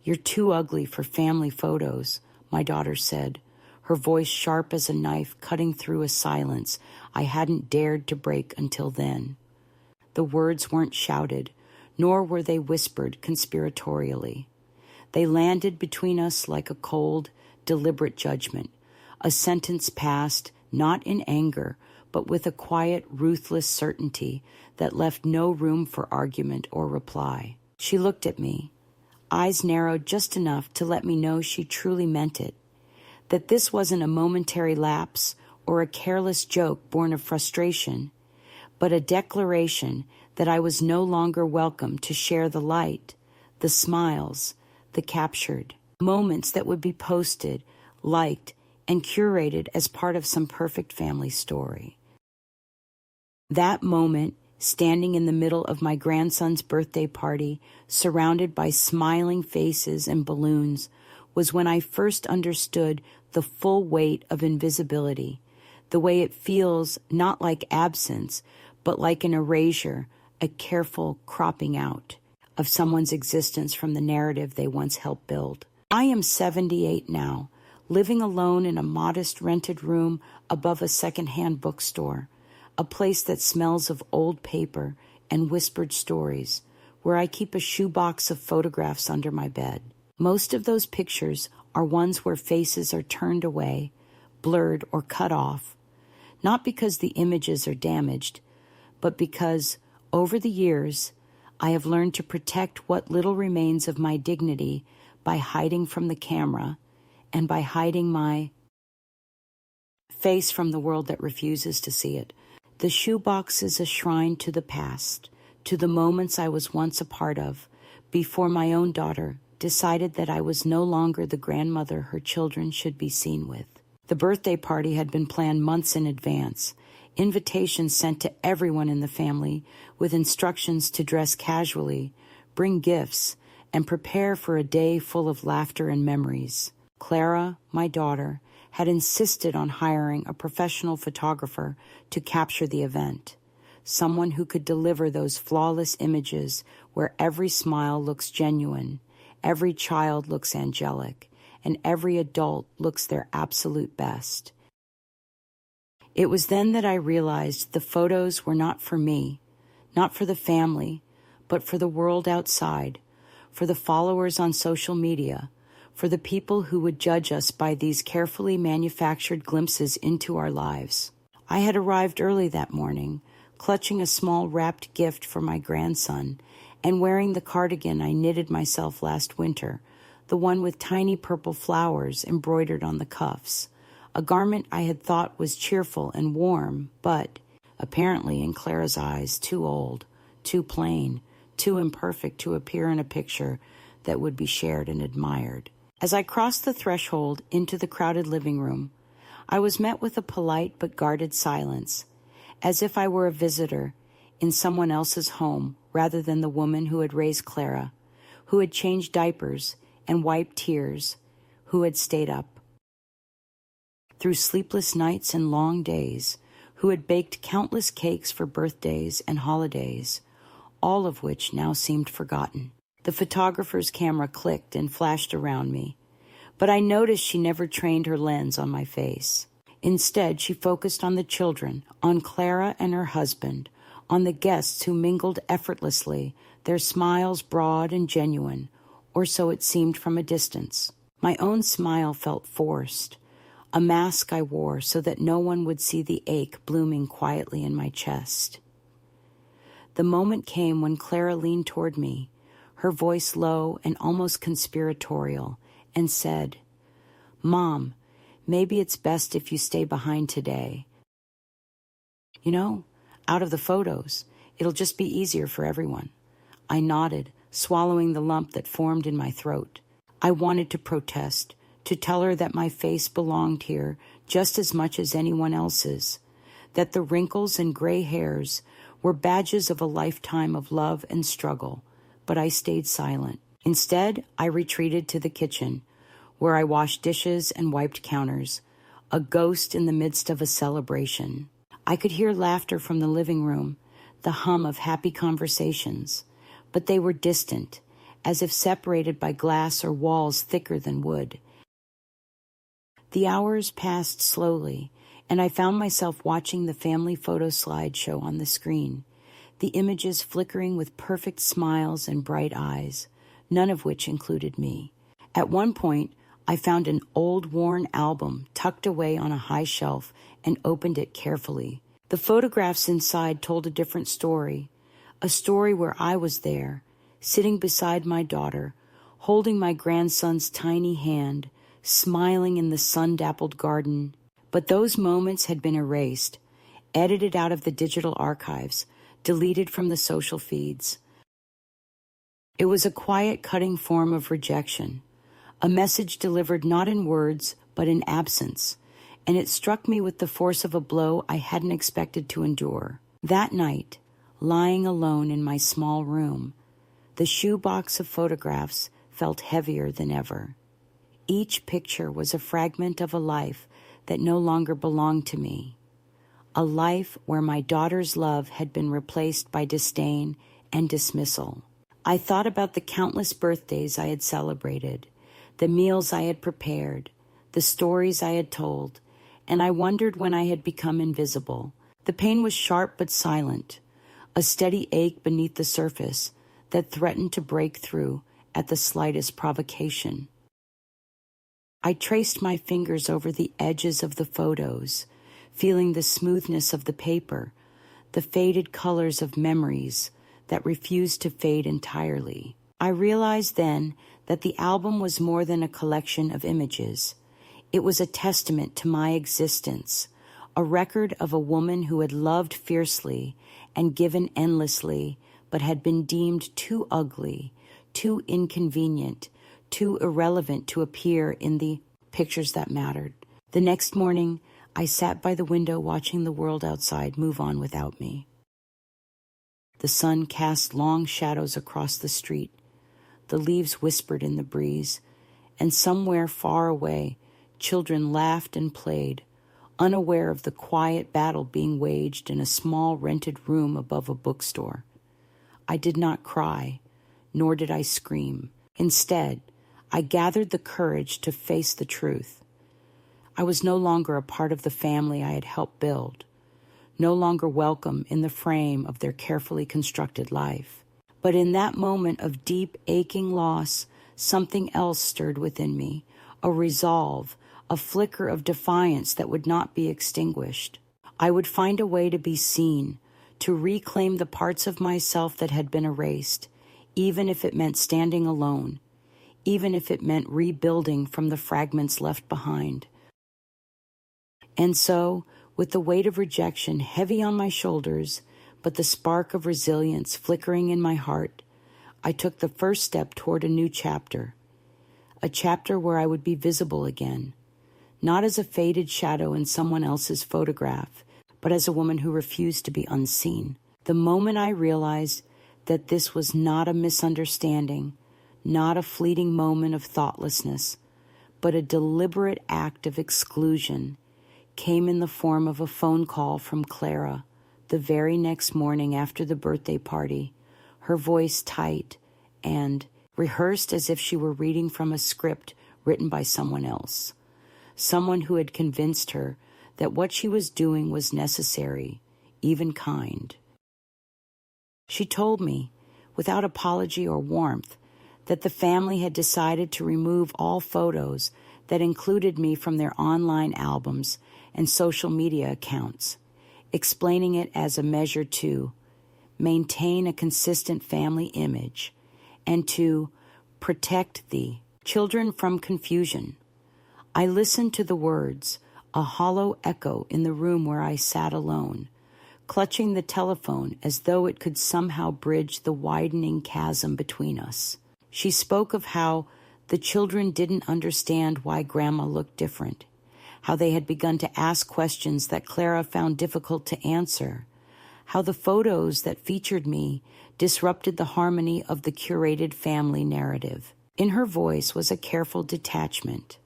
"You're too ugly for family photos," my daughter said, her voice sharp as a knife cutting through a silence I hadn't dared to break until then. The words weren't shouted, nor were they whispered conspiratorially. They landed between us like a cold, deliberate judgment, a sentence passed not in anger, but with a quiet, ruthless certainty that left no room for argument or reply. She looked at me, eyes narrowed just enough to let me know she truly meant it, that this wasn't a momentary lapse or a careless joke born of frustration, but a declaration that I was no longer welcome to share the light, the smiles, the captured moments that would be posted, liked, and curated as part of some perfect family story. That moment, standing in the middle of my grandson's birthday party, surrounded by smiling faces and balloons, was when I first understood the full weight of invisibility, the way it feels not like absence, but like an erasure, a careful cropping out of someone's existence from the narrative they once helped build. I am 78 now, living alone in a modest rented room above a secondhand bookstore, a place that smells of old paper and whispered stories, where I keep a shoebox of photographs under my bed. Most of those pictures are ones where faces are turned away, blurred, or cut off, not because the images are damaged, but because, over the years, I have learned to protect what little remains of my dignity by hiding from the camera and by hiding my face from the world that refuses to see it. The shoebox is a shrine to the past, to the moments I was once a part of, before my own daughter decided that I was no longer the grandmother her children should be seen with. The birthday party had been planned months in advance, invitations sent to everyone in the family with instructions to dress casually, bring gifts, and prepare for a day full of laughter and memories. Clara, my daughter, had insisted on hiring a professional photographer to capture the event, someone who could deliver those flawless images where every smile looks genuine, every child looks angelic, and every adult looks their absolute best. It was then that I realized the photos were not for me, not for the family, but for the world outside, for the followers on social media, for the people who would judge us by these carefully manufactured glimpses into our lives. I had arrived early that morning, clutching a small wrapped gift for my grandson and wearing the cardigan I knitted myself last winter, the one with tiny purple flowers embroidered on the cuffs, a garment I had thought was cheerful and warm, but, apparently in Clara's eyes, too old, too plain, too imperfect to appear in a picture that would be shared and admired. As I crossed the threshold into the crowded living room, I was met with a polite but guarded silence, as if I were a visitor in someone else's home rather than the woman who had raised Clara, who had changed diapers and wiped tears, who had stayed up through sleepless nights and long days, who had baked countless cakes for birthdays and holidays, all of which now seemed forgotten. The photographer's camera clicked and flashed around me, but I noticed she never trained her lens on my face. Instead, she focused on the children, on Clara and her husband, on the guests who mingled effortlessly, their smiles broad and genuine, or so it seemed from a distance. My own smile felt forced, a mask I wore so that no one would see the ache blooming quietly in my chest. The moment came when Clara leaned toward me, her voice low and almost conspiratorial, and said, "Mom, maybe it's best if you stay behind today. You know, out of the photos, it'll just be easier for everyone." I nodded, swallowing the lump that formed in my throat. I wanted to protest, to tell her that my face belonged here just as much as anyone else's, that the wrinkles and gray hairs were badges of a lifetime of love and struggle, but I stayed silent. Instead, I retreated to the kitchen, where I washed dishes and wiped counters, a ghost in the midst of a celebration. I could hear laughter from the living room, the hum of happy conversations, but they were distant, as if separated by glass or walls thicker than wood. The hours passed slowly, and I found myself watching the family photo slideshow on the screen, the images flickering with perfect smiles and bright eyes, none of which included me. At one point, I found an old worn album tucked away on a high shelf and opened it carefully. The photographs inside told a different story, a story where I was there, sitting beside my daughter, holding my grandson's tiny hand, smiling in the sun-dappled garden. But those moments had been erased, edited out of the digital archives, deleted from the social feeds. It was a quiet, cutting form of rejection, a message delivered not in words, but in absence, and it struck me with the force of a blow I hadn't expected to endure. That night, lying alone in my small room, the shoebox of photographs felt heavier than ever. Each picture was a fragment of a life that no longer belonged to me, a life where my daughter's love had been replaced by disdain and dismissal. I thought about the countless birthdays I had celebrated, the meals I had prepared, the stories I had told, and I wondered when I had become invisible. The pain was sharp but silent, a steady ache beneath the surface that threatened to break through at the slightest provocation. I traced my fingers over the edges of the photos, feeling the smoothness of the paper, the faded colors of memories that refused to fade entirely. I realized then that the album was more than a collection of images. It was a testament to my existence, a record of a woman who had loved fiercely and given endlessly, but had been deemed too ugly, too inconvenient, too irrelevant to appear in the pictures that mattered. The next morning, I sat by the window watching the world outside move on without me. The sun cast long shadows across the street. The leaves whispered in the breeze, and somewhere far away, children laughed and played, unaware of the quiet battle being waged in a small rented room above a bookstore. I did not cry, nor did I scream. Instead, I gathered the courage to face the truth. I was no longer a part of the family I had helped build, no longer welcome in the frame of their carefully constructed life. But in that moment of deep, aching loss, something else stirred within me, a resolve, a flicker of defiance that would not be extinguished. I would find a way to be seen, to reclaim the parts of myself that had been erased, even if it meant standing alone, even if it meant rebuilding from the fragments left behind. And so, with the weight of rejection heavy on my shoulders, but the spark of resilience flickering in my heart, I took the first step toward a new chapter, a chapter where I would be visible again, not as a faded shadow in someone else's photograph, but as a woman who refused to be unseen. The moment I realized that this was not a misunderstanding, not a fleeting moment of thoughtlessness, but a deliberate act of exclusion, came in the form of a phone call from Clara the very next morning after the birthday party, her voice tight and rehearsed as if she were reading from a script written by someone else, someone who had convinced her that what she was doing was necessary, even kind. She told me, without apology or warmth, that the family had decided to remove all photos that included me from their online albums and social media accounts, explaining it as a measure to maintain a consistent family image and to protect the children from confusion. I listened to the words, a hollow echo in the room where I sat alone, clutching the telephone as though it could somehow bridge the widening chasm between us. She spoke of how the children didn't understand why Grandma looked different, how they had begun to ask questions that Clara found difficult to answer, how the photos that featured me disrupted the harmony of the curated family narrative. In her voice was a careful detachment,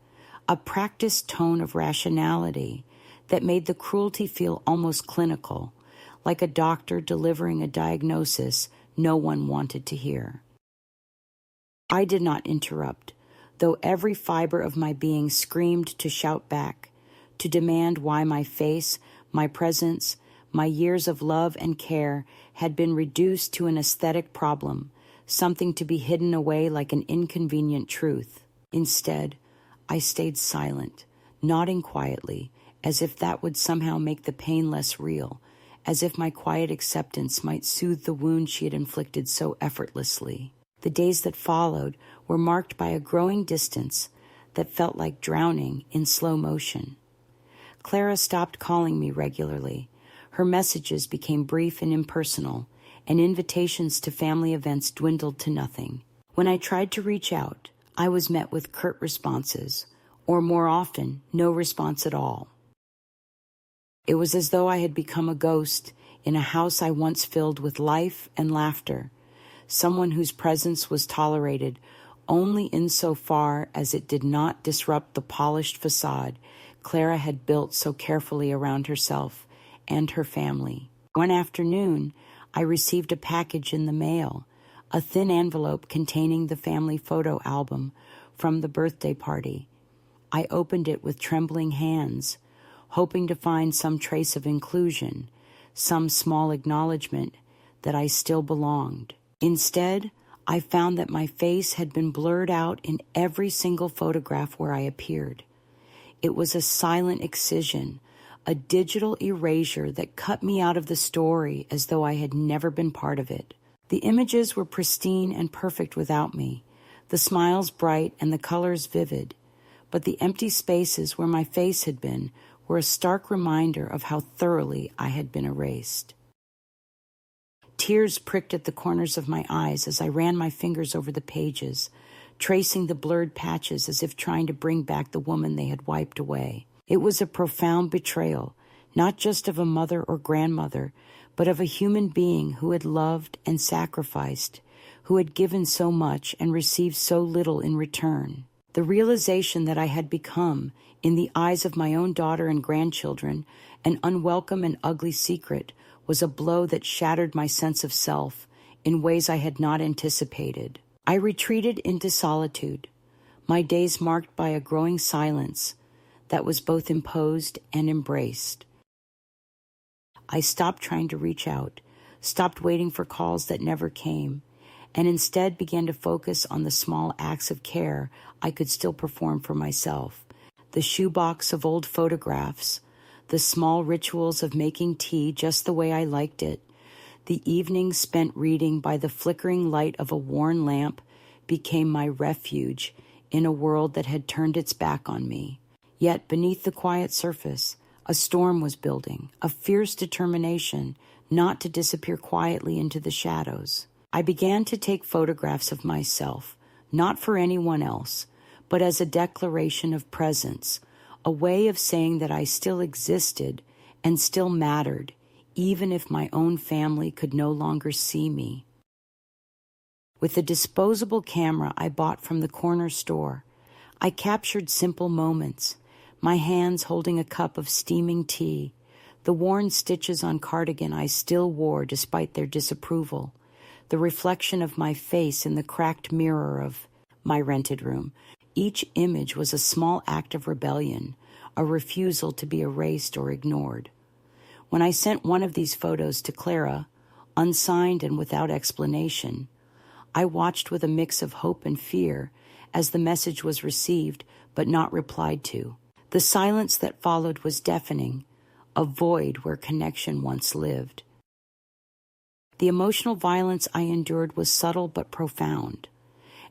a practiced tone of rationality that made the cruelty feel almost clinical, like a doctor delivering a diagnosis no one wanted to hear. I did not interrupt, though every fiber of my being screamed to shout back, to demand why my face, my presence, my years of love and care had been reduced to an aesthetic problem, something to be hidden away like an inconvenient truth. Instead, I stayed silent, nodding quietly, as if that would somehow make the pain less real, as if my quiet acceptance might soothe the wound she had inflicted so effortlessly. The days that followed were marked by a growing distance that felt like drowning in slow motion. Clara stopped calling me regularly. Her messages became brief and impersonal, and invitations to family events dwindled to nothing. When I tried to reach out, I was met with curt responses, or more often, no response at all. It was as though I had become a ghost in a house I once filled with life and laughter, someone whose presence was tolerated only insofar as it did not disrupt the polished facade Clara had built so carefully around herself and her family. One afternoon, I received a package in the mail, a thin envelope containing the family photo album from the birthday party. I opened it with trembling hands, hoping to find some trace of inclusion, some small acknowledgement that I still belonged. Instead, I found that my face had been blurred out in every single photograph where I appeared. It was a silent excision, a digital erasure that cut me out of the story as though I had never been part of it. The images were pristine and perfect without me, the smiles bright and the colors vivid, but the empty spaces where my face had been were a stark reminder of how thoroughly I had been erased. Tears pricked at the corners of my eyes as I ran my fingers over the pages, tracing the blurred patches as if trying to bring back the woman they had wiped away. It was a profound betrayal, not just of a mother or grandmother, but of a human being who had loved and sacrificed, who had given so much and received so little in return. The realization that I had become, in the eyes of my own daughter and grandchildren, an unwelcome and ugly secret was a blow that shattered my sense of self in ways I had not anticipated. I retreated into solitude, my days marked by a growing silence that was both imposed and embraced. I stopped trying to reach out, stopped waiting for calls that never came, and instead began to focus on the small acts of care I could still perform for myself. The shoebox of old photographs, the small rituals of making tea just the way I liked it, the evenings spent reading by the flickering light of a worn lamp became my refuge in a world that had turned its back on me. Yet beneath the quiet surface, a storm was building, a fierce determination not to disappear quietly into the shadows. I began to take photographs of myself, not for anyone else, but as a declaration of presence, a way of saying that I still existed and still mattered, even if my own family could no longer see me. With a disposable camera I bought from the corner store, I captured simple moments, my hands holding a cup of steaming tea, the worn stitches on cardigan I still wore despite their disapproval, the reflection of my face in the cracked mirror of my rented room. Each image was a small act of rebellion, a refusal to be erased or ignored. When I sent one of these photos to Clara, unsigned and without explanation, I watched with a mix of hope and fear as the message was received but not replied to. The silence that followed was deafening, a void where connection once lived. The emotional violence I endured was subtle but profound,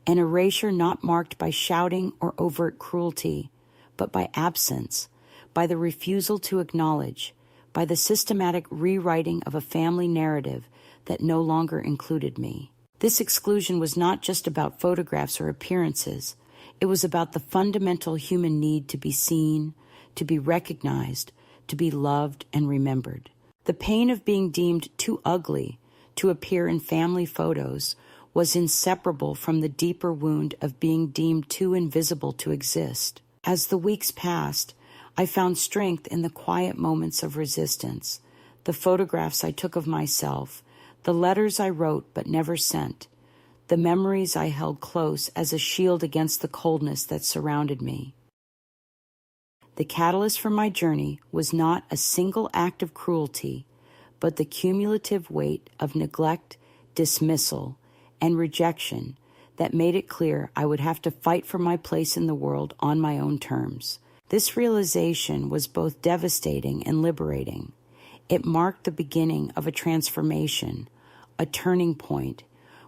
an erasure not marked by shouting or overt cruelty, but by absence, by the refusal to acknowledge, by the systematic rewriting of a family narrative that no longer included me. This exclusion was not just about photographs or appearances. It was about the fundamental human need to be seen, to be recognized, to be loved and remembered. The pain of being deemed too ugly to appear in family photos was inseparable from the deeper wound of being deemed too invisible to exist. As the weeks passed, I found strength in the quiet moments of resistance, the photographs I took of myself, the letters I wrote but never sent, the memories I held close as a shield against the coldness that surrounded me. The catalyst for my journey was not a single act of cruelty, but the cumulative weight of neglect, dismissal, and rejection that made it clear I would have to fight for my place in the world on my own terms. This realization was both devastating and liberating. It marked the beginning of a transformation, a turning point,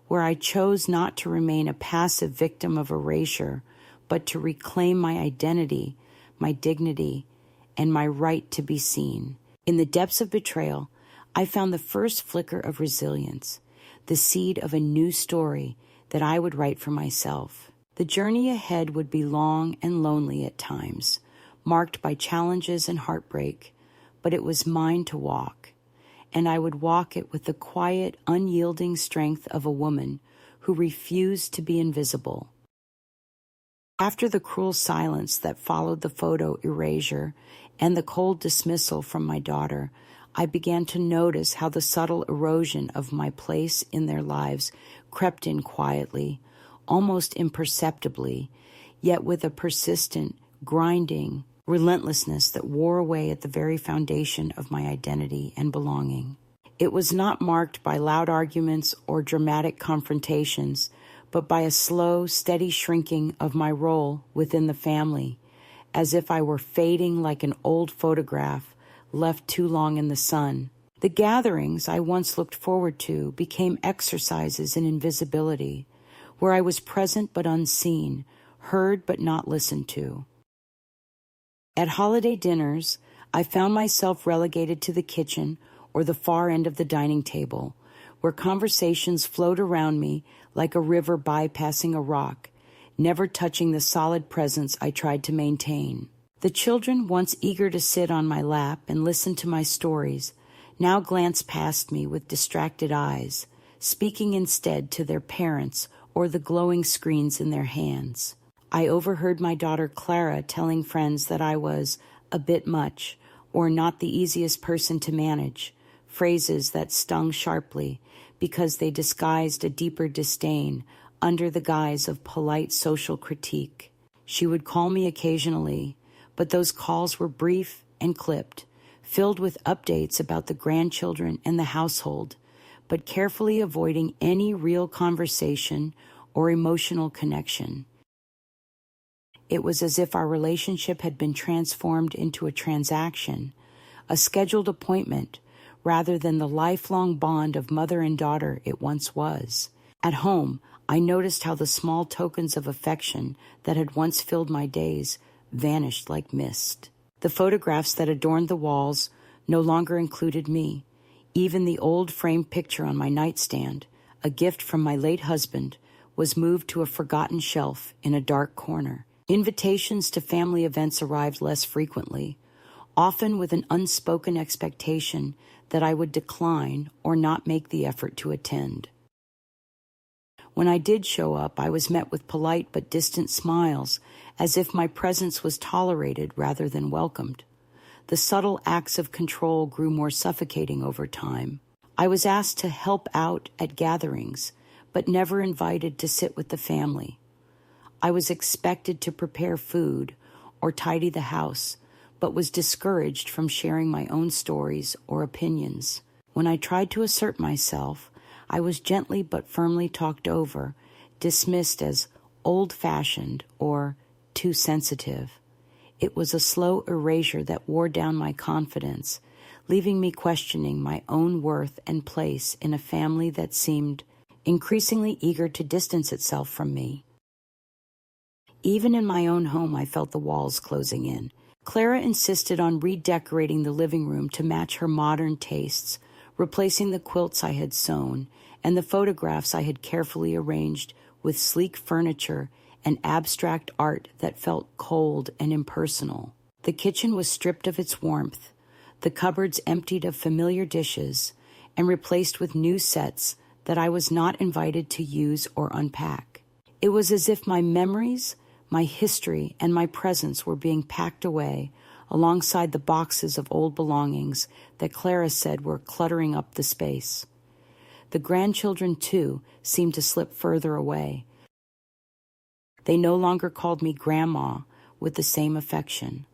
where I chose not to remain a passive victim of erasure, but to reclaim my identity, my dignity, and my right to be seen. In the depths of betrayal, I found the first flicker of resilience, the seed of a new story that I would write for myself. The journey ahead would be long and lonely at times, marked by challenges and heartbreak, but it was mine to walk, and I would walk it with the quiet, unyielding strength of a woman who refused to be invisible. After the cruel silence that followed the photo erasure and the cold dismissal from my daughter, I began to notice how the subtle erosion of my place in their lives crept in quietly, almost imperceptibly, yet with a persistent, grinding relentlessness that wore away at the very foundation of my identity and belonging. It was not marked by loud arguments or dramatic confrontations, but by a slow, steady shrinking of my role within the family, as if I were fading like an old photograph left too long in the sun. The gatherings I once looked forward to became exercises in invisibility, where I was present but unseen, heard but not listened to. At holiday dinners, I found myself relegated to the kitchen or the far end of the dining table, where conversations flowed around me like a river bypassing a rock, never touching the solid presence I tried to maintain. The children, once eager to sit on my lap and listen to my stories, now glanced past me with distracted eyes, speaking instead to their parents or the glowing screens in their hands. I overheard my daughter Clara telling friends that I was a bit much or not the easiest person to manage, phrases that stung sharply because they disguised a deeper disdain under the guise of polite social critique. She would call me occasionally, but those calls were brief and clipped, filled with updates about the grandchildren and the household, but carefully avoiding any real conversation or emotional connection. It was as if our relationship had been transformed into a transaction, a scheduled appointment, rather than the lifelong bond of mother and daughter it once was. At home, I noticed how the small tokens of affection that had once filled my days vanished like mist. The photographs that adorned the walls no longer included me. Even the old framed picture on my nightstand, a gift from my late husband, was moved to a forgotten shelf in a dark corner. Invitations to family events arrived less frequently, often with an unspoken expectation that I would decline or not make the effort to attend. When I did show up, I was met with polite but distant smiles, as if my presence was tolerated rather than welcomed. The subtle acts of control grew more suffocating over time. I was asked to help out at gatherings, but never invited to sit with the family. I was expected to prepare food or tidy the house, but was discouraged from sharing my own stories or opinions. When I tried to assert myself, I was gently but firmly talked over, dismissed as old-fashioned or too sensitive. It was a slow erasure that wore down my confidence, leaving me questioning my own worth and place in a family that seemed increasingly eager to distance itself from me. Even in my own home, I felt the walls closing in. Clara insisted on redecorating the living room to match her modern tastes, replacing the quilts I had sewn and the photographs I had carefully arranged with sleek furniture and abstract art that felt cold and impersonal. The kitchen was stripped of its warmth, the cupboards emptied of familiar dishes, and replaced with new sets that I was not invited to use or unpack. It was as if my memories, my history, and my presence were being packed away alongside the boxes of old belongings that Clara said were cluttering up the space. The grandchildren, too, seemed to slip further away. They no longer called me Grandma with the same affection.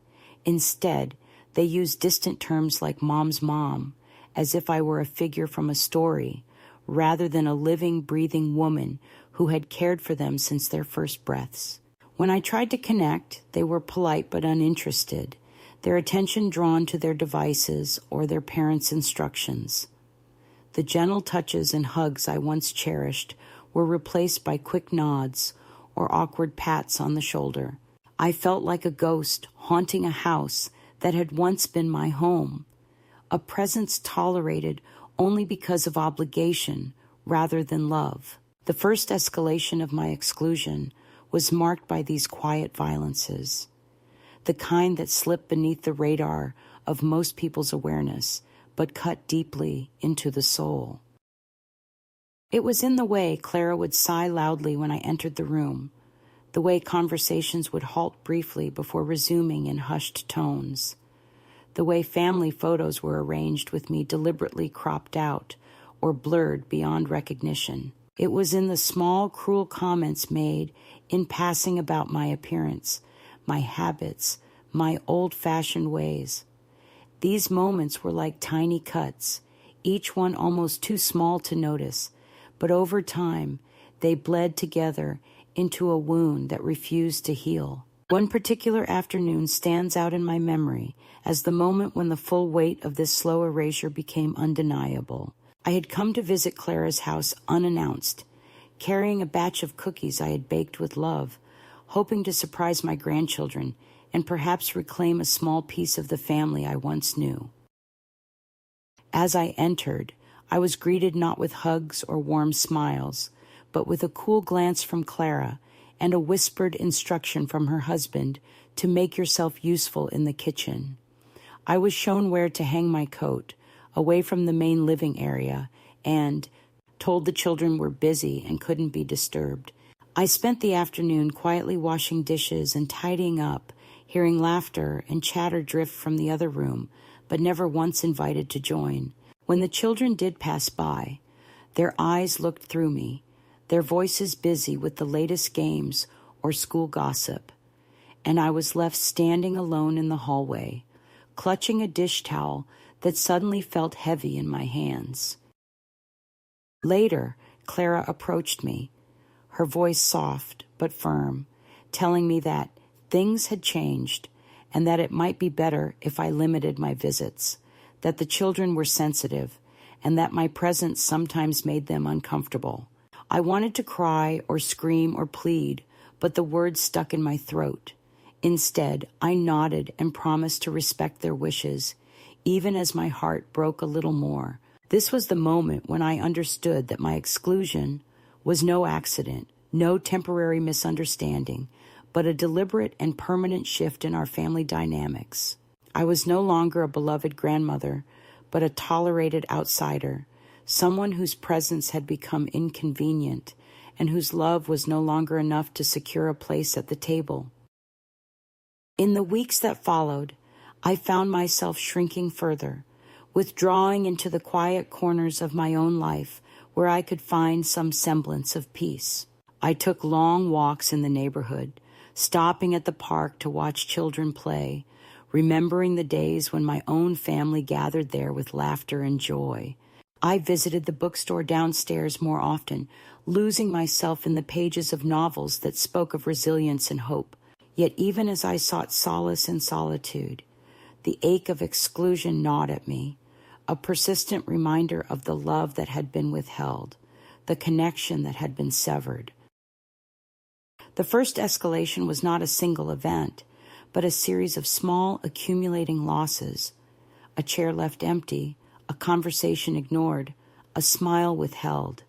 Instead, they used distant terms like Mom's mom, as if I were a figure from a story, rather than a living, breathing woman who had cared for them since their first breaths. When I tried to connect, they were polite but uninterested, their attention drawn to their devices or their parents' instructions. The gentle touches and hugs I once cherished were replaced by quick nods or awkward pats on the shoulder. I felt like a ghost haunting a house that had once been my home, a presence tolerated only because of obligation rather than love. The first escalation of my exclusion was marked by these quiet violences, the kind that slipped beneath the radar of most people's awareness, but cut deeply into the soul. It was in the way Clara would sigh loudly when I entered the room, the way conversations would halt briefly before resuming in hushed tones, the way family photos were arranged with me deliberately cropped out or blurred beyond recognition. It was in the small, cruel comments made in passing about my appearance, my habits, my old-fashioned ways. These moments were like tiny cuts, each one almost too small to notice, but over time they bled together into a wound that refused to heal. One particular afternoon stands out in my memory as the moment when the full weight of this slow erasure became undeniable. I had come to visit Clara's house unannounced, carrying a batch of cookies I had baked with love, hoping to surprise my grandchildren and perhaps reclaim a small piece of the family I once knew. As I entered, I was greeted not with hugs or warm smiles, but with a cool glance from Clara and a whispered instruction from her husband to make yourself useful in the kitchen. I was shown where to hang my coat, away from the main living area, and told the children were busy and couldn't be disturbed. I spent the afternoon quietly washing dishes and tidying up, hearing laughter and chatter drift from the other room, but never once invited to join. When the children did pass by, their eyes looked through me, their voices busy with the latest games or school gossip, and I was left standing alone in the hallway, clutching a dish towel that suddenly felt heavy in my hands. Later, Clara approached me, her voice soft but firm, telling me that things had changed and that it might be better if I limited my visits, that the children were sensitive, and that my presence sometimes made them uncomfortable. I wanted to cry or scream or plead, but the words stuck in my throat. Instead, I nodded and promised to respect their wishes, even as my heart broke a little more. This was the moment when I understood that my exclusion was no accident, no temporary misunderstanding, but a deliberate and permanent shift in our family dynamics. I was no longer a beloved grandmother, but a tolerated outsider, someone whose presence had become inconvenient and whose love was no longer enough to secure a place at the table. In the weeks that followed, I found myself shrinking further, withdrawing into the quiet corners of my own life where I could find some semblance of peace. I took long walks in the neighborhood, stopping at the park to watch children play, remembering the days when my own family gathered there with laughter and joy. I visited the bookstore downstairs more often, losing myself in the pages of novels that spoke of resilience and hope. Yet even as I sought solace in solitude, the ache of exclusion gnawed at me, a persistent reminder of the love that had been withheld, the connection that had been severed. The first escalation was not a single event, but a series of small, accumulating losses: a chair left empty, a conversation ignored, a smile withheld,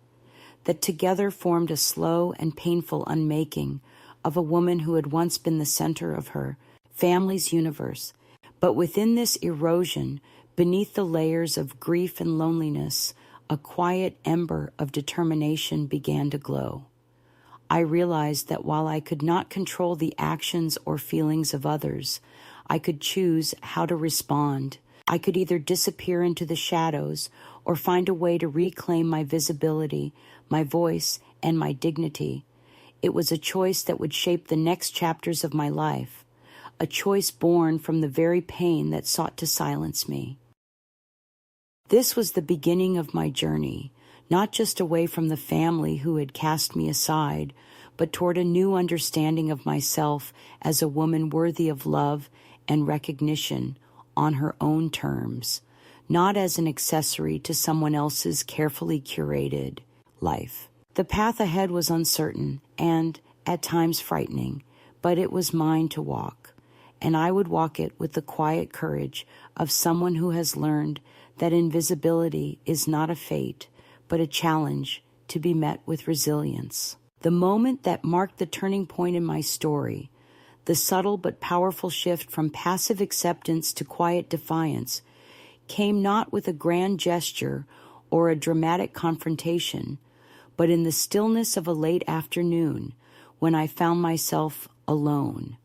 that together formed a slow and painful unmaking of a woman who had once been the center of her family's universe. But within this erosion, beneath the layers of grief and loneliness, a quiet ember of determination began to glow. I realized that while I could not control the actions or feelings of others, I could choose how to respond. I could either disappear into the shadows or find a way to reclaim my visibility, my voice, and my dignity. It was a choice that would shape the next chapters of my life, a choice born from the very pain that sought to silence me. This was the beginning of my journey, not just away from the family who had cast me aside, but toward a new understanding of myself as a woman worthy of love and recognition on her own terms, not as an accessory to someone else's carefully curated life. The path ahead was uncertain and, at times, frightening, but it was mine to walk, and I would walk it with the quiet courage of someone who has learned that invisibility is not a fate, but a challenge to be met with resilience. The moment that marked the turning point in my story, the subtle but powerful shift from passive acceptance to quiet defiance, came not with a grand gesture or a dramatic confrontation, but in the stillness of a late afternoon when I found myself alone.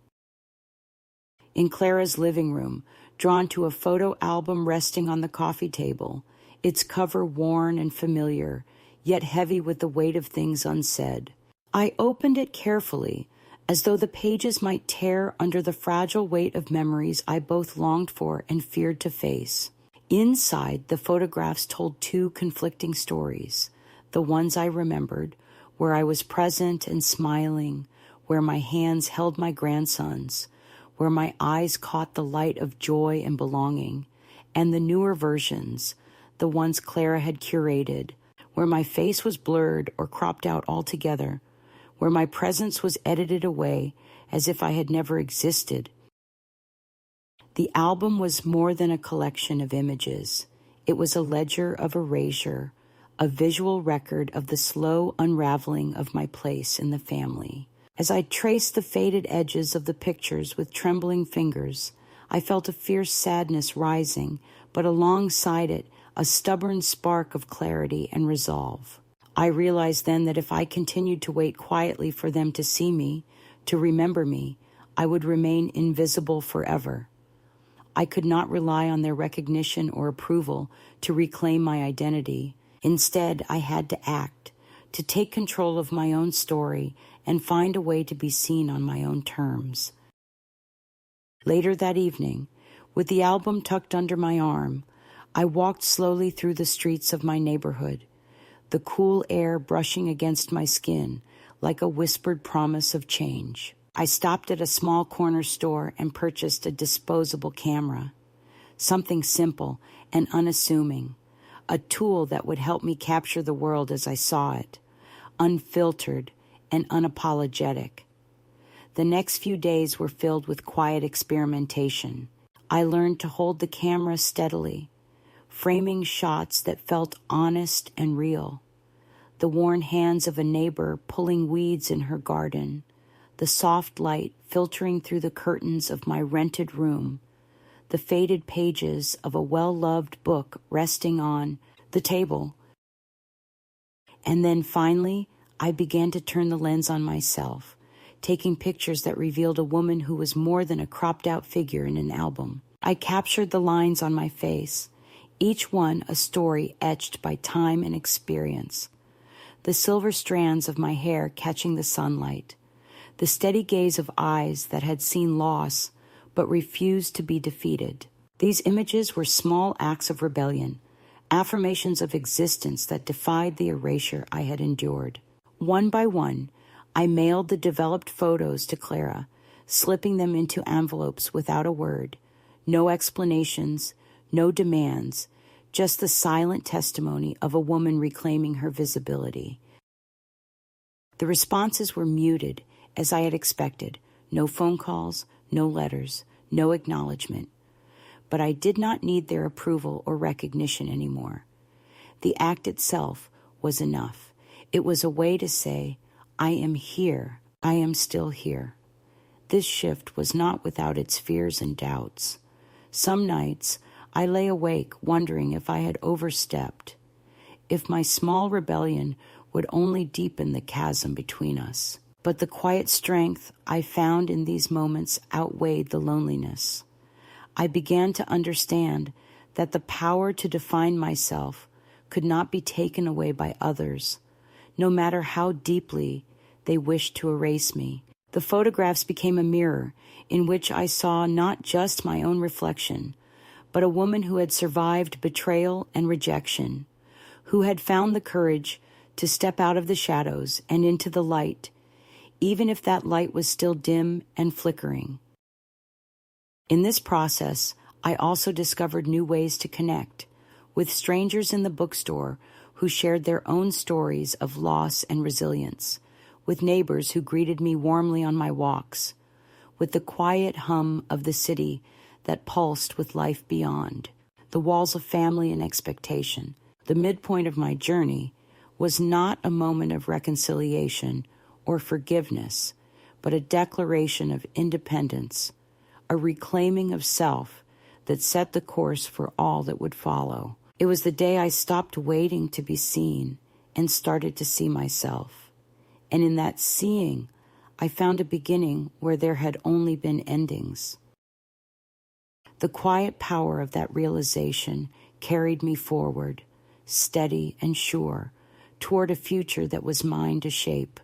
In Clara's living room, drawn to a photo album resting on the coffee table, its cover worn and familiar, yet heavy with the weight of things unsaid. I opened it carefully, as though the pages might tear under the fragile weight of memories I both longed for and feared to face. Inside, the photographs told two conflicting stories. The ones I remembered, where I was present and smiling, where my hands held my grandsons, where my eyes caught the light of joy and belonging, and the newer versions, the ones Clara had curated, where my face was blurred or cropped out altogether, where my presence was edited away as if I had never existed. The album was more than a collection of images. It was a ledger of erasure, a visual record of the slow unraveling of my place in the family. As I traced the faded edges of the pictures with trembling fingers, I felt a fierce sadness rising, but alongside it, a stubborn spark of clarity and resolve. I realized then that if I continued to wait quietly for them to see me, to remember me, I would remain invisible forever. I could not rely on their recognition or approval to reclaim my identity. Instead, I had to act, to take control of my own story and find a way to be seen on my own terms. Later that evening, with the album tucked under my arm, I walked slowly through the streets of my neighborhood, the cool air brushing against my skin like a whispered promise of change. I stopped at a small corner store and purchased a disposable camera, something simple and unassuming, a tool that would help me capture the world as I saw it, unfiltered and unapologetic. The next few days were filled with quiet experimentation. I learned to hold the camera steadily, framing shots that felt honest and real. The worn hands of a neighbor pulling weeds in her garden, the soft light filtering through the curtains of my rented room, the faded pages of a well-loved book resting on the table. And then finally, I began to turn the lens on myself, taking pictures that revealed a woman who was more than a cropped-out figure in an album. I captured the lines on my face, each one a story etched by time and experience. The silver strands of my hair catching the sunlight, the steady gaze of eyes that had seen loss but refused to be defeated. These images were small acts of rebellion, affirmations of existence that defied the erasure I had endured. One by one, I mailed the developed photos to Clara, slipping them into envelopes without a word, no explanations, no demands, just the silent testimony of a woman reclaiming her visibility. The responses were muted, as I had expected. No phone calls, no letters, no acknowledgement. But I did not need their approval or recognition anymore. The act itself was enough. It was a way to say, I am here. I am still here. This shift was not without its fears and doubts. Some nights, I lay awake wondering if I had overstepped, if my small rebellion would only deepen the chasm between us. But the quiet strength I found in these moments outweighed the loneliness. I began to understand that the power to define myself could not be taken away by others, no matter how deeply they wished to erase me. The photographs became a mirror in which I saw not just my own reflection, but a woman who had survived betrayal and rejection, who had found the courage to step out of the shadows and into the light, even if that light was still dim and flickering. In this process, I also discovered new ways to connect with strangers in the bookstore who shared their own stories of loss and resilience, with neighbors who greeted me warmly on my walks, with the quiet hum of the city that pulsed with life beyond, the walls of family and expectation. The midpoint of my journey was not a moment of reconciliation or forgiveness, but a declaration of independence, a reclaiming of self that set the course for all that would follow. It was the day I stopped waiting to be seen and started to see myself. And in that seeing, I found a beginning where there had only been endings. The quiet power of that realization carried me forward, steady and sure, toward a future that was mine to shape,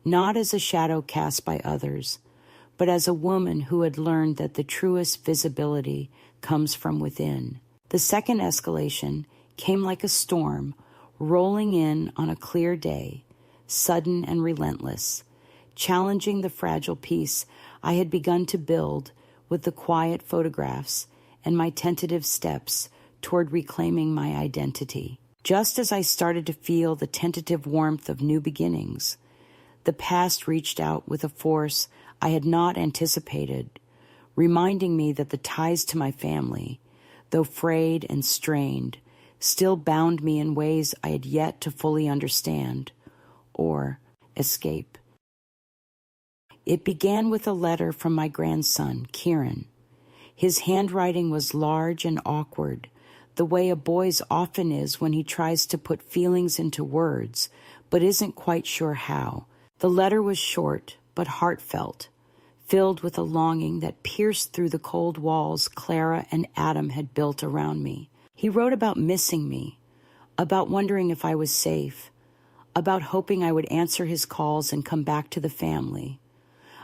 not as a shadow cast by others, but as a woman who had learned that the truest visibility comes from within. The second escalation came like a storm, rolling in on a clear day, sudden and relentless, challenging the fragile peace I had begun to build with the quiet photographs and my tentative steps toward reclaiming my identity. Just as I started to feel the tentative warmth of new beginnings, the past reached out with a force I had not anticipated, reminding me that the ties to my family, though frayed and strained, still bound me in ways I had yet to fully understand or escape. It began with a letter from my grandson, Kieran. His handwriting was large and awkward, the way a boy's often is when he tries to put feelings into words, but isn't quite sure how. The letter was short, but heartfelt, filled with a longing that pierced through the cold walls Clara and Adam had built around me. He wrote about missing me, about wondering if I was safe, about hoping I would answer his calls and come back to the family.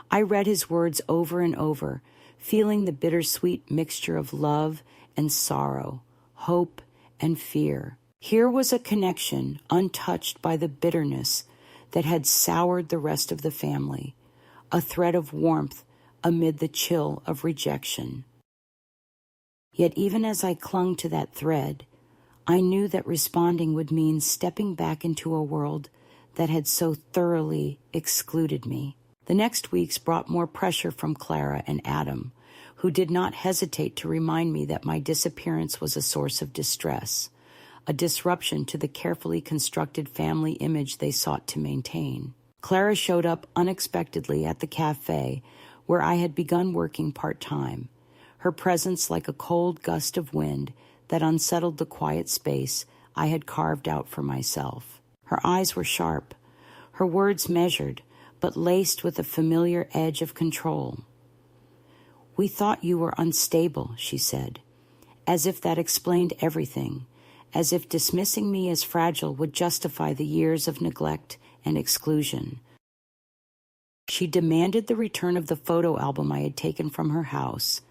I read his words over and over, feeling the bittersweet mixture of love and sorrow, hope and fear. Here was a connection untouched by the bitterness that had soured the rest of the family, a thread of warmth amid the chill of rejection. Yet even as I clung to that thread, I knew that responding would mean stepping back into a world that had so thoroughly excluded me. The next weeks brought more pressure from Clara and Adam, who did not hesitate to remind me that my disappearance was a source of distress, a disruption to the carefully constructed family image they sought to maintain. Clara showed up unexpectedly at the cafe where I had begun working part-time, her presence like a cold gust of wind that unsettled the quiet space I had carved out for myself. Her eyes were sharp, her words measured, but laced with a familiar edge of control. "We thought you were unstable," she said, as if that explained everything, as if dismissing me as fragile would justify the years of neglect and exclusion. She demanded the return of the photo album I had taken from her house,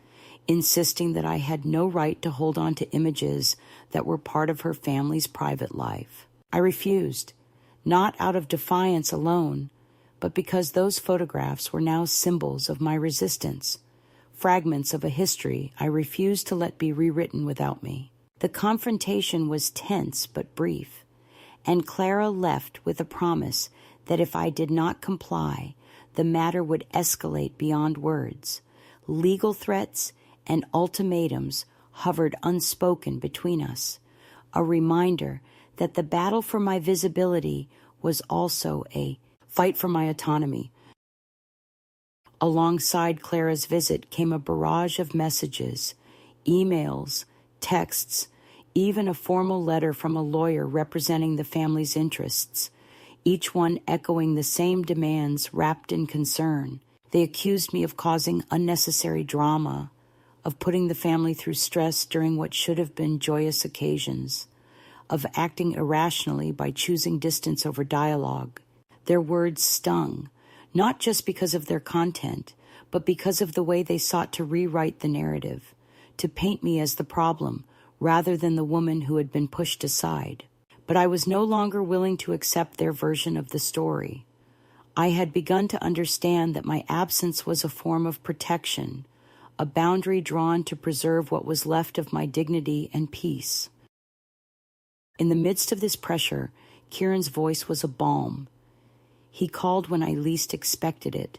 insisting that I had no right to hold on to images that were part of her family's private life. I refused, not out of defiance alone, but because those photographs were now symbols of my resistance, fragments of a history I refused to let be rewritten without me. The confrontation was tense but brief, and Clara left with a promise that if I did not comply, the matter would escalate beyond words. Legal threats and ultimatums hovered unspoken between us, a reminder that the battle for my visibility was also a fight for my autonomy. Alongside Clara's visit came a barrage of messages, emails, texts, even a formal letter from a lawyer representing the family's interests, each one echoing the same demands wrapped in concern. They accused me of causing unnecessary drama, of putting the family through stress during what should have been joyous occasions, of acting irrationally by choosing distance over dialogue. Their words stung, not just because of their content, but because of the way they sought to rewrite the narrative, to paint me as the problem rather than the woman who had been pushed aside. But I was no longer willing to accept their version of the story. I had begun to understand that my absence was a form of protection, a boundary drawn to preserve what was left of my dignity and peace. In the midst of this pressure, Kieran's voice was a balm. He called when I least expected it,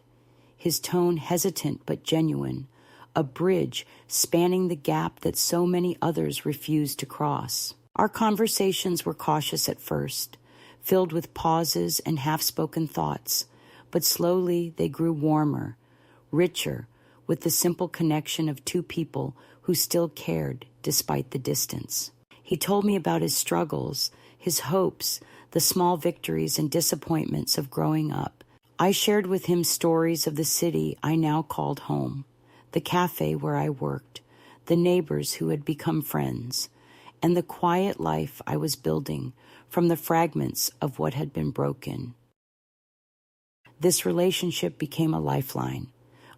his tone hesitant but genuine, a bridge spanning the gap that so many others refused to cross. Our conversations were cautious at first, filled with pauses and half-spoken thoughts, but slowly they grew warmer, richer, with the simple connection of two people who still cared despite the distance. He told me about his struggles, his hopes, the small victories and disappointments of growing up. I shared with him stories of the city I now called home, the cafe where I worked, the neighbors who had become friends, and the quiet life I was building from the fragments of what had been broken. This relationship became a lifeline,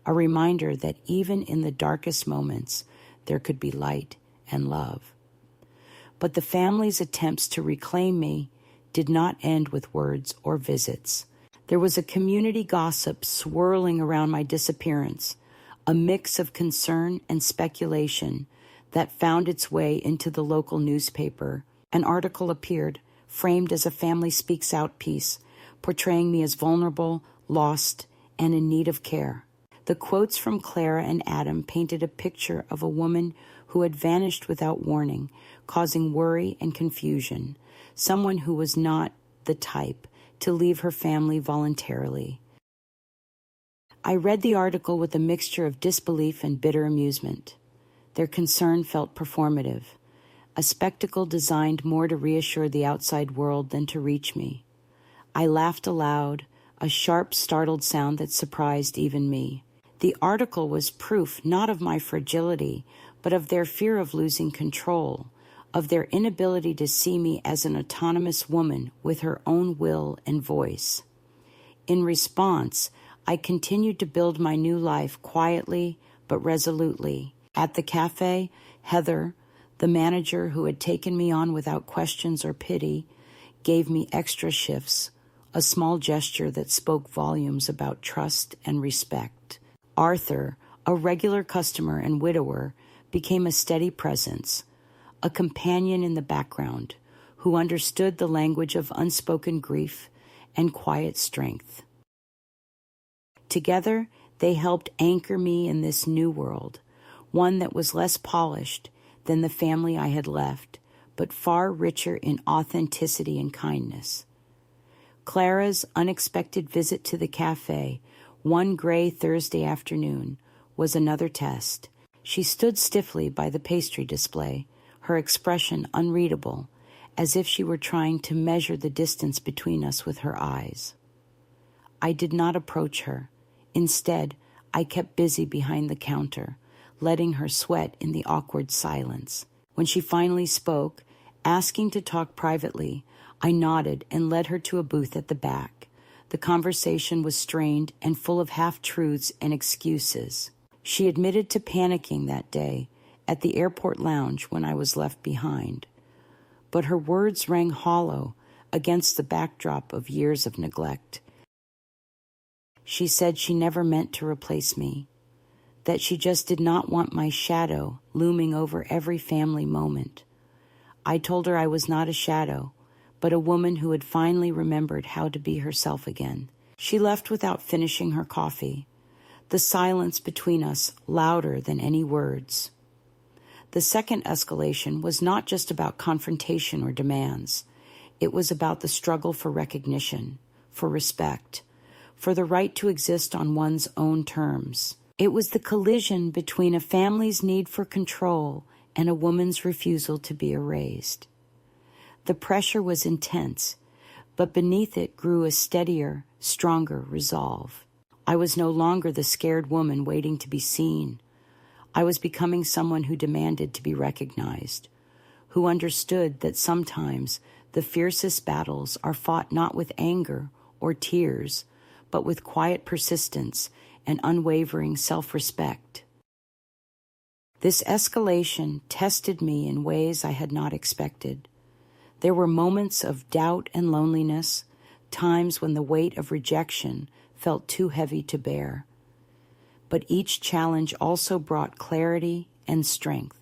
a reminder that even in the darkest moments, there could be light and love. But the family's attempts to reclaim me did not end with words or visits. There was a community gossip swirling around my disappearance, a mix of concern and speculation that found its way into the local newspaper. An article appeared, framed as a family speaks out piece, portraying me as vulnerable, lost, and in need of care. The quotes from Clara and Adam painted a picture of a woman who had vanished without warning, causing worry and confusion, someone who was not the type to leave her family voluntarily. I read the article with a mixture of disbelief and bitter amusement. Their concern felt performative, a spectacle designed more to reassure the outside world than to reach me. I laughed aloud, a sharp, startled sound that surprised even me. The article was proof not of my fragility, but of their fear of losing control, of their inability to see me as an autonomous woman with her own will and voice. In response, I continued to build my new life quietly but resolutely. At the cafe, Heather, the manager who had taken me on without questions or pity, gave me extra shifts, a small gesture that spoke volumes about trust and respect. Arthur, a regular customer and widower, became a steady presence, a companion in the background who understood the language of unspoken grief and quiet strength. Together, they helped anchor me in this new world, one that was less polished than the family I had left, but far richer in authenticity and kindness. Clara's unexpected visit to the cafe, one gray Thursday afternoon, was another test. She stood stiffly by the pastry display, her expression unreadable, as if she were trying to measure the distance between us with her eyes. I did not approach her. Instead, I kept busy behind the counter, letting her sweat in the awkward silence. When she finally spoke, asking to talk privately, I nodded and led her to a booth at the back. The conversation was strained and full of half-truths and excuses. She admitted to panicking that day at the airport lounge when I was left behind. But her words rang hollow against the backdrop of years of neglect. She said she never meant to replace me, that she just did not want my shadow looming over every family moment. I told her I was not a shadow, but a woman who had finally remembered how to be herself again. She left without finishing her coffee, the silence between us louder than any words. The second escalation was not just about confrontation or demands. It was about the struggle for recognition, for respect, for the right to exist on one's own terms. It was the collision between a family's need for control and a woman's refusal to be erased. The pressure was intense, but beneath it grew a steadier, stronger resolve. I was no longer the scared woman waiting to be seen. I was becoming someone who demanded to be recognized, who understood that sometimes the fiercest battles are fought not with anger or tears, but with quiet persistence and unwavering self-respect. This escalation tested me in ways I had not expected. There were moments of doubt and loneliness, times when the weight of rejection felt too heavy to bear. But each challenge also brought clarity and strength.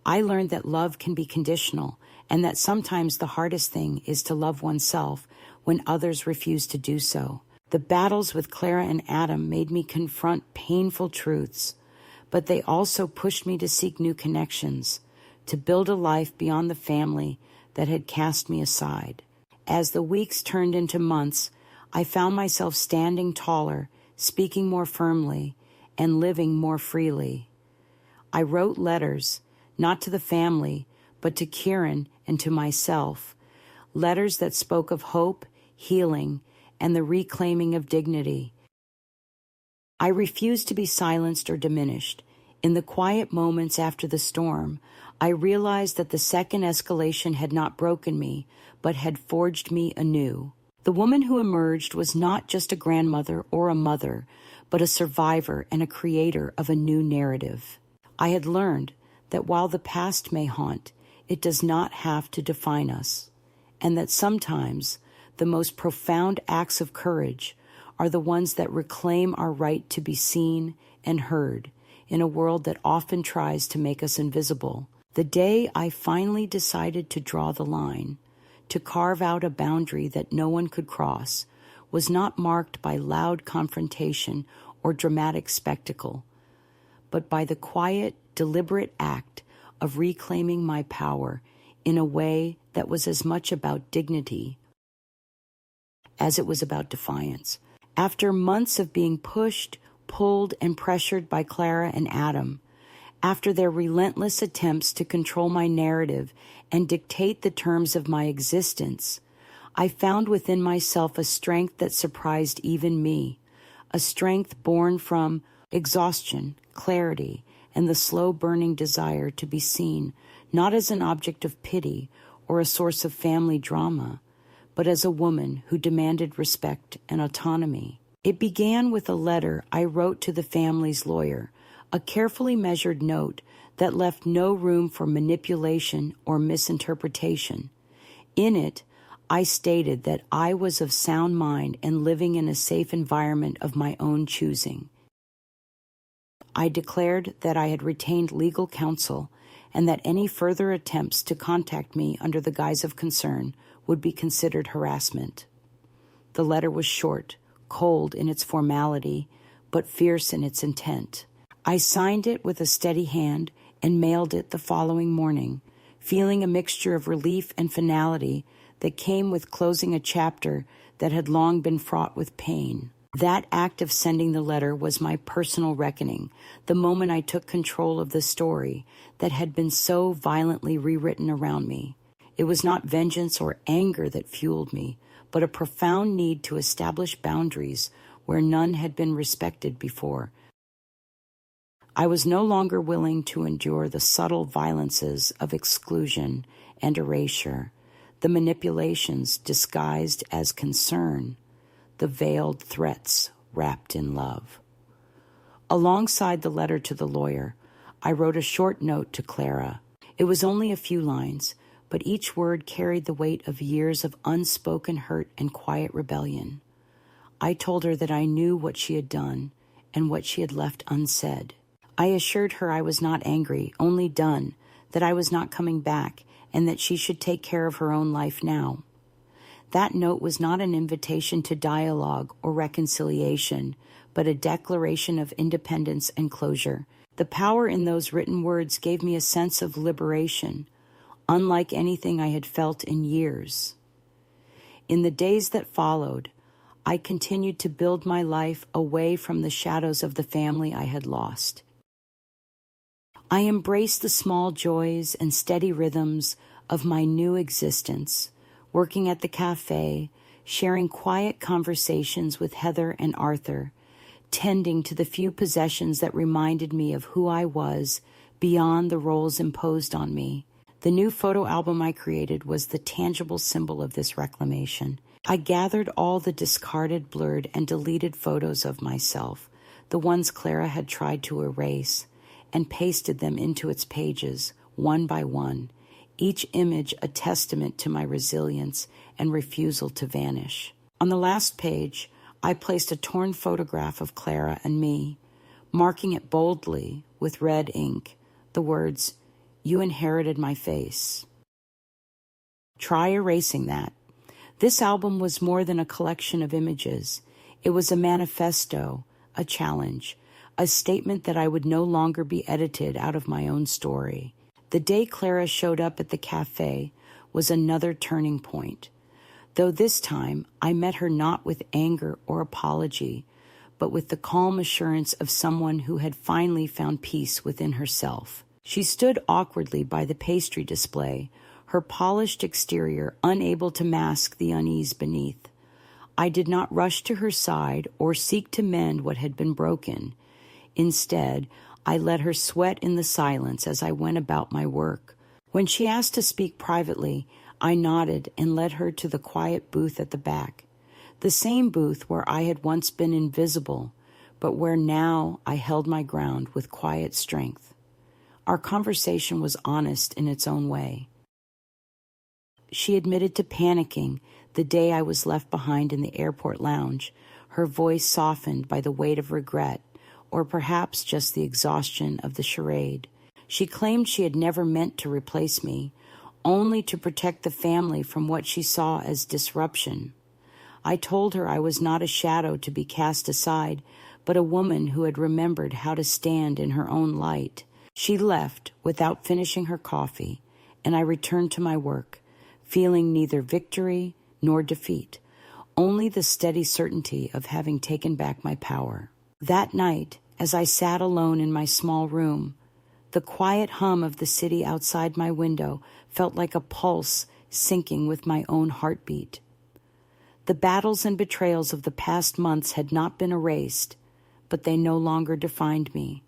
I learned that love can be conditional, and that sometimes the hardest thing is to love oneself when others refuse to do so. The battles with Clara and Adam made me confront painful truths, but they also pushed me to seek new connections, to build a life beyond the family that had cast me aside. As the weeks turned into months, I found myself standing taller, speaking more firmly, and living more freely. I wrote letters, not to the family, but to Kieran and to myself, letters that spoke of hope, healing, and the reclaiming of dignity. I refused to be silenced or diminished. In the quiet moments after the storm, I realized that the second escalation had not broken me, but had forged me anew. The woman who emerged was not just a grandmother or a mother, but a survivor and a creator of a new narrative. I had learned that while the past may haunt, it does not have to define us, and that sometimes the most profound acts of courage are the ones that reclaim our right to be seen and heard in a world that often tries to make us invisible. The day I finally decided to draw the line, to carve out a boundary that no one could cross, was not marked by loud confrontation or dramatic spectacle, but by the quiet, deliberate act of reclaiming my power in a way that was as much about dignity as it was about defiance. After months of being pushed, pulled, and pressured by Clara and Adam, after their relentless attempts to control my narrative and dictate the terms of my existence, I found within myself a strength that surprised even me, a strength born from exhaustion, clarity, and the slow-burning desire to be seen not as an object of pity or a source of family drama, but as a woman who demanded respect and autonomy. It began with a letter I wrote to the family's lawyer, a carefully measured note that left no room for manipulation or misinterpretation. In it, I stated that I was of sound mind and living in a safe environment of my own choosing. I declared that I had retained legal counsel and that any further attempts to contact me under the guise of concern would be considered harassment. The letter was short, cold in its formality, but fierce in its intent. I signed it with a steady hand and mailed it the following morning, feeling a mixture of relief and finality that came with closing a chapter that had long been fraught with pain. That act of sending the letter was my personal reckoning, the moment I took control of the story that had been so violently rewritten around me. It was not vengeance or anger that fueled me, but a profound need to establish boundaries where none had been respected before. I was no longer willing to endure the subtle violences of exclusion and erasure, the manipulations disguised as concern, the veiled threats wrapped in love. Alongside the letter to the lawyer, I wrote a short note to Clara. It was only a few lines, but each word carried the weight of years of unspoken hurt and quiet rebellion. I told her that I knew what she had done and what she had left unsaid. I assured her I was not angry, only done, that I was not coming back, and that she should take care of her own life now. That note was not an invitation to dialogue or reconciliation, but a declaration of independence and closure. The power in those written words gave me a sense of liberation, unlike anything I had felt in years. In the days that followed, I continued to build my life away from the shadows of the family I had lost. I embraced the small joys and steady rhythms of my new existence, working at the cafe, sharing quiet conversations with Heather and Arthur, tending to the few possessions that reminded me of who I was beyond the roles imposed on me. The new photo album I created was the tangible symbol of this reclamation. I gathered all the discarded, blurred, and deleted photos of myself, the ones Clara had tried to erase, and pasted them into its pages, one by one, each image a testament to my resilience and refusal to vanish. On the last page, I placed a torn photograph of Clara and me, marking it boldly with red ink, the words, "You inherited my face." Try erasing that. This album was more than a collection of images. It was a manifesto, a challenge, a statement that I would no longer be edited out of my own story. The day Clara showed up at the cafe was another turning point, though this time I met her not with anger or apology, but with the calm assurance of someone who had finally found peace within herself. She stood awkwardly by the pastry display, her polished exterior unable to mask the unease beneath. I did not rush to her side or seek to mend what had been broken. Instead, I let her sweat in the silence as I went about my work. When she asked to speak privately, I nodded and led her to the quiet booth at the back, the same booth where I had once been invisible, but where now I held my ground with quiet strength. Our conversation was honest in its own way. She admitted to panicking the day I was left behind in the airport lounge, her voice softened by the weight of regret, or perhaps just the exhaustion of the charade. She claimed she had never meant to replace me, only to protect the family from what she saw as disruption. I told her I was not a shadow to be cast aside, but a woman who had remembered how to stand in her own light. She left without finishing her coffee, and I returned to my work, feeling neither victory nor defeat, only the steady certainty of having taken back my power. That night, as I sat alone in my small room, the quiet hum of the city outside my window felt like a pulse syncing with my own heartbeat. The battles and betrayals of the past months had not been erased, but they no longer defined me.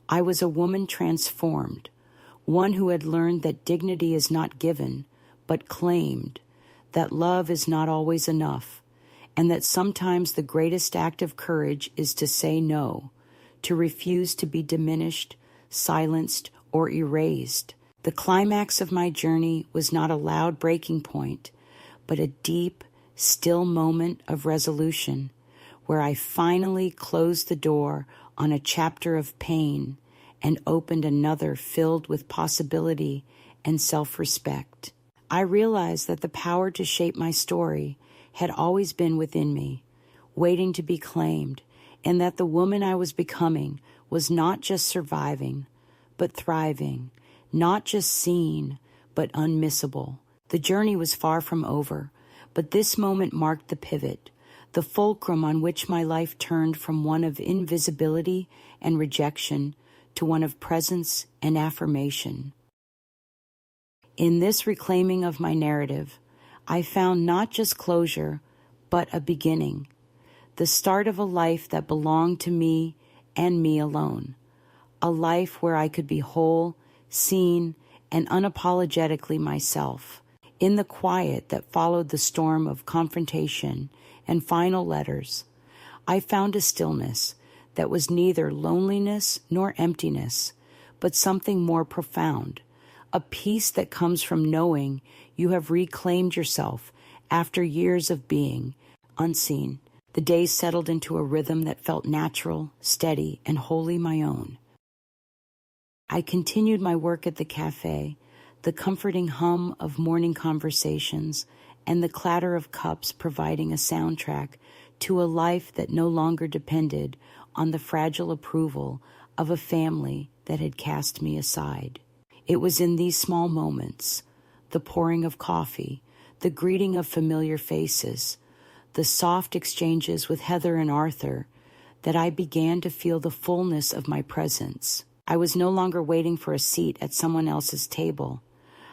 I was a woman transformed, one who had learned that dignity is not given, but claimed, that love is not always enough, and that sometimes the greatest act of courage is to say no, to refuse to be diminished, silenced, or erased. The climax of my journey was not a loud breaking point, but a deep, still moment of resolution, where I finally closed the door on a chapter of pain and opened another filled with possibility and self-respect. I realized that the power to shape my story had always been within me, waiting to be claimed, and that the woman I was becoming was not just surviving, but thriving, not just seen, but unmissable. The journey was far from over, but this moment marked the pivot, the fulcrum on which my life turned from one of invisibility and rejection to one of presence and affirmation. In this reclaiming of my narrative, I found not just closure, but a beginning, the start of a life that belonged to me and me alone, a life where I could be whole, seen, and unapologetically myself. In the quiet that followed the storm of confrontation and final letters, I found a stillness that was neither loneliness nor emptiness, but something more profound, a peace that comes from knowing you have reclaimed yourself after years of being unseen. The days settled into a rhythm that felt natural, steady, and wholly my own. I continued my work at the cafe, the comforting hum of morning conversations and the clatter of cups providing a soundtrack to a life that no longer depended on the fragile approval of a family that had cast me aside. It was in these small moments, the pouring of coffee, the greeting of familiar faces, the soft exchanges with Heather and Arthur, that I began to feel the fullness of my presence. I was no longer waiting for a seat at someone else's table.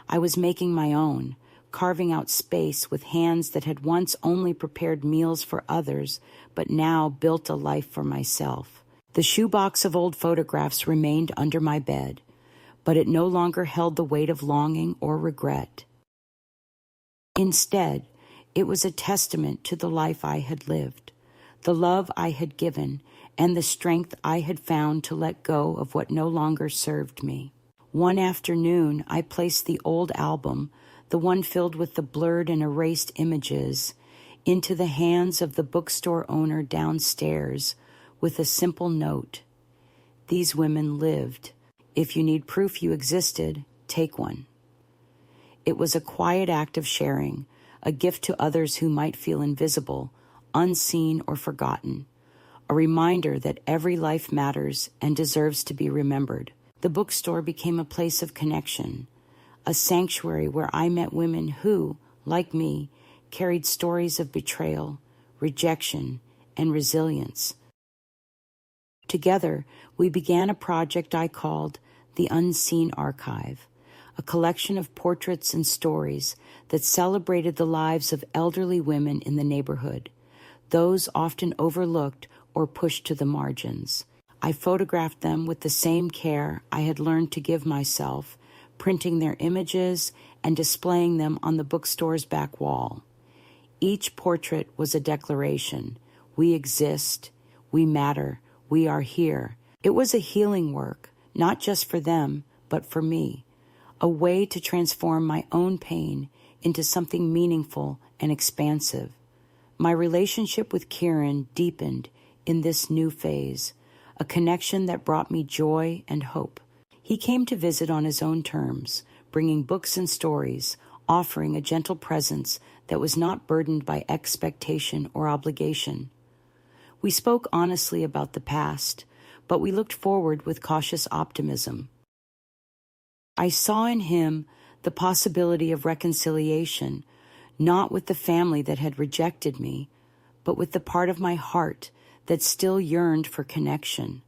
I was making my own, carving out space with hands that had once only prepared meals for others, but now built a life for myself. The shoebox of old photographs remained under my bed, but it no longer held the weight of longing or regret. Instead, it was a testament to the life I had lived, the love I had given, and the strength I had found to let go of what no longer served me. One afternoon, I placed the old album, the one filled with the blurred and erased images, into the hands of the bookstore owner downstairs with a simple note. These women lived. If you need proof you existed, take one. It was a quiet act of sharing, a gift to others who might feel invisible, unseen, or forgotten, a reminder that every life matters and deserves to be remembered. The bookstore became a place of connection, a sanctuary where I met women who, like me, carried stories of betrayal, rejection, and resilience. Together, we began a project I called The Unseen Archive, a collection of portraits and stories that celebrated the lives of elderly women in the neighborhood, those often overlooked or pushed to the margins. I photographed them with the same care I had learned to give myself, printing their images and displaying them on the bookstore's back wall. Each portrait was a declaration. We exist. We matter. We are here. It was a healing work, not just for them, but for me, a way to transform my own pain into something meaningful and expansive. My relationship with Kieran deepened in this new phase, a connection that brought me joy and hope. He came to visit on his own terms, bringing books and stories, offering a gentle presence that was not burdened by expectation or obligation. We spoke honestly about the past, but we looked forward with cautious optimism. I saw in him the possibility of reconciliation, not with the family that had rejected me, but with the part of my heart that still yearned for connection.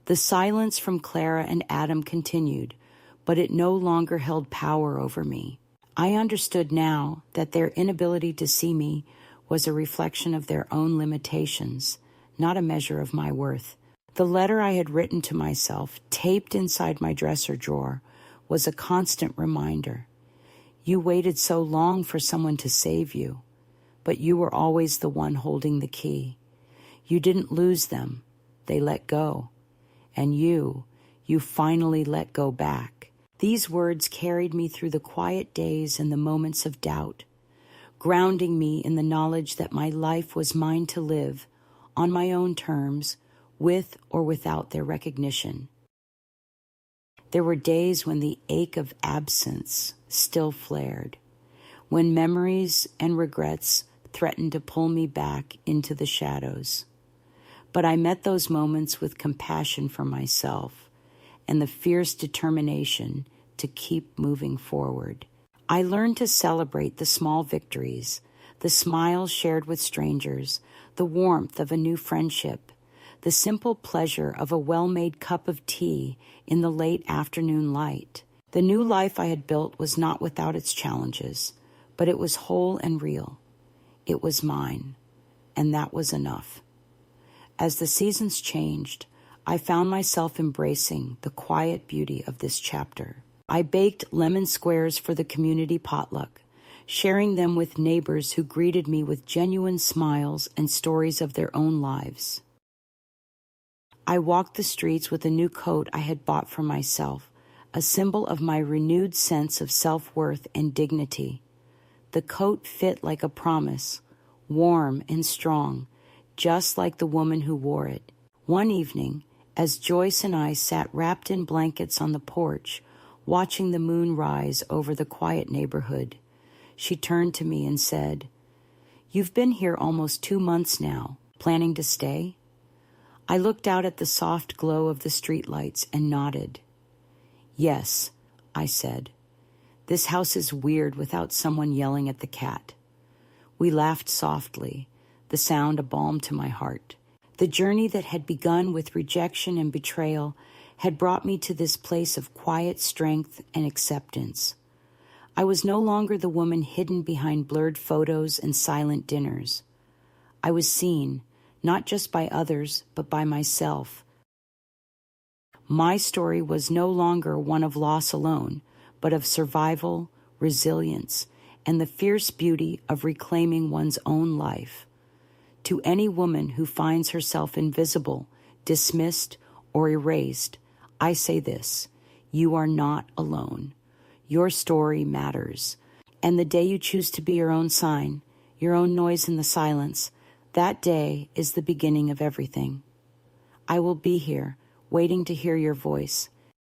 The silence from Clara and Adam continued, but it no longer held power over me. I understood now that their inability to see me was a reflection of their own limitations, not a measure of my worth. The letter I had written to myself, taped inside my dresser drawer, was a constant reminder. You waited so long for someone to save you, but you were always the one holding the key. You didn't lose them. They let go. And you finally let go back. These words carried me through the quiet days and the moments of doubt, grounding me in the knowledge that my life was mine to live on my own terms, with or without their recognition. There were days when the ache of absence still flared, when memories and regrets threatened to pull me back into the shadows. But I met those moments with compassion for myself and the fierce determination to keep moving forward. I learned to celebrate the small victories, the smiles shared with strangers, the warmth of a new friendship, the simple pleasure of a well-made cup of tea in the late afternoon light. The new life I had built was not without its challenges, but it was whole and real. It was mine, and that was enough. As the seasons changed, I found myself embracing the quiet beauty of this chapter. I baked lemon squares for the community potluck, sharing them with neighbors who greeted me with genuine smiles and stories of their own lives. I walked the streets with a new coat I had bought for myself, a symbol of my renewed sense of self-worth and dignity. The coat fit like a promise, warm and strong, just like the woman who wore it. One evening, as Joyce and I sat wrapped in blankets on the porch, watching the moon rise over the quiet neighborhood, she turned to me and said, "You've been here almost 2 months now. Planning to stay?" I looked out at the soft glow of the streetlights and nodded. "Yes," I said. "This house is weird without someone yelling at the cat." We laughed softly, the sound a balm to my heart. The journey that had begun with rejection and betrayal had brought me to this place of quiet strength and acceptance. I was no longer the woman hidden behind blurred photos and silent dinners. I was seen, not just by others, but by myself. My story was no longer one of loss alone, but of survival, resilience, and the fierce beauty of reclaiming one's own life. To any woman who finds herself invisible, dismissed, or erased, I say this: you are not alone. Your story matters. And the day you choose to be your own sign, your own noise in the silence, that day is the beginning of everything. I will be here, waiting to hear your voice.